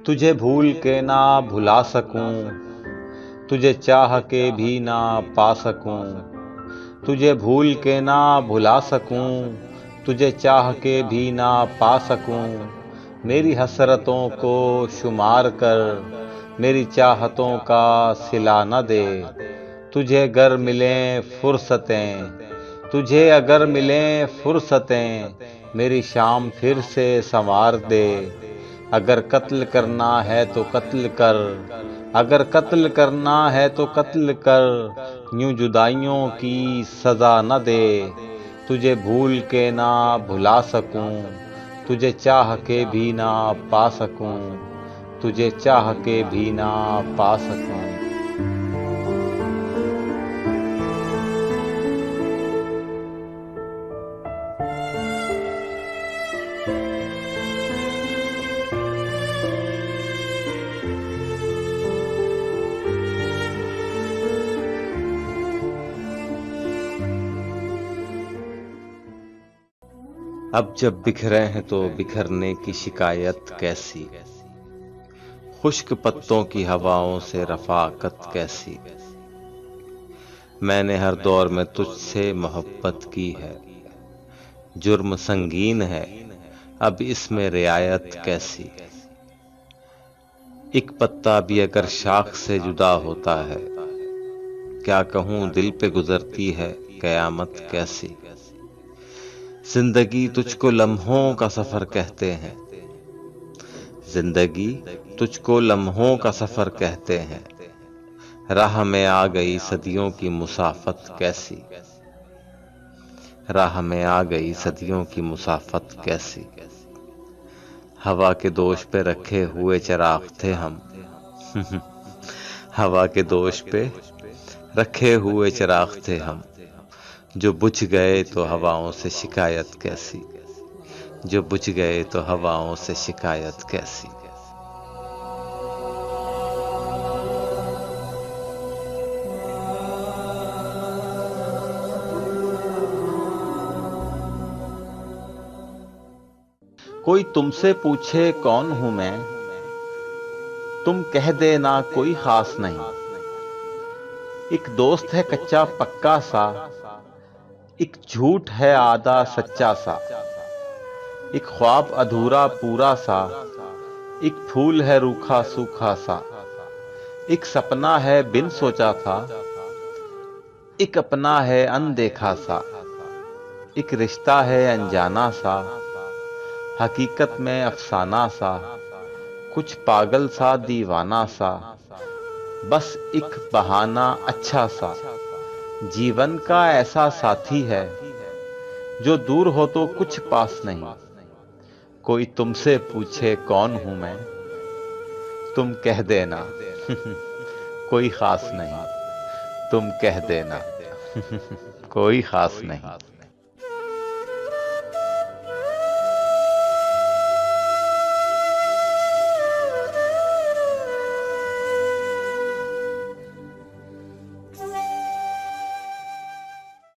तुझे भूल के ना भुला सकूं, तुझे चाह के भी ना पा सकूं। तुझे भूल के ना भुला सकूं, तुझे चाह के भी ना पा सकूं। मेरी हसरतों को शुमार कर, मेरी चाहतों का सिला न दे। तुझे अगर मिलें फुर्सतें, तुझे अगर मिलें फुर्सतें, मेरी शाम फिर से संवार दे। अगर कत्ल करना है तो कत्ल कर, अगर कत्ल करना है तो कत्ल कर, यूं जुदाइयों की सजा न दे। तुझे भूल के ना भुला सकूं, तुझे चाह के भी ना पा सकूं, तुझे चाह के भी ना पा सकूं। अब जब बिखरे हैं तो बिखरने की शिकायत कैसी, खुश्क पत्तों की हवाओं से रफाकत कैसी। मैंने हर दौर में तुझसे मोहब्बत की है, जुर्म संगीन है अब इसमें रियायत कैसी। एक पत्ता भी अगर शाख से जुदा होता है, क्या कहूँ दिल पे गुजरती है कयामत कैसी। जिंदगी तुझको लम्हों का सफर कहते हैं, जिंदगी तुझको लम्हों का सफर कहते हैं। राह में आ गई सदियों की मुसाफत कैसी, राह में आ गई सदियों की मुसाफत कैसी। हवा के दोष पे रखे हुए चिराग थे हम हवा के दोष पे रखे हुए चिराग थे हम, जो बुझ गए तो हवाओं से शिकायत कैसी, जो बुझ गए तो हवाओं से शिकायत कैसी। कोई तुमसे पूछे कौन हूं मैं, तुम कह देना कोई खास नहीं। एक दोस्त है कच्चा पक्का सा, एक झूठ है आधा सच्चा सा। एक ख्वाब अधूरा पूरा सा, एक फूल है रूखा सूखा सा। एक सपना है बिन सोचा था, एक अपना है अनदेखा सा। एक रिश्ता है अनजाना सा, हकीकत में अफसाना सा। कुछ पागल सा दीवाना सा, बस एक बहाना अच्छा सा। जीवन का ऐसा साथी है, जो दूर हो तो कुछ पास नहीं। कोई तुमसे पूछे कौन हूं मैं, तुम कह देना कोई खास नहीं। तुम कह देना कोई खास नहीं।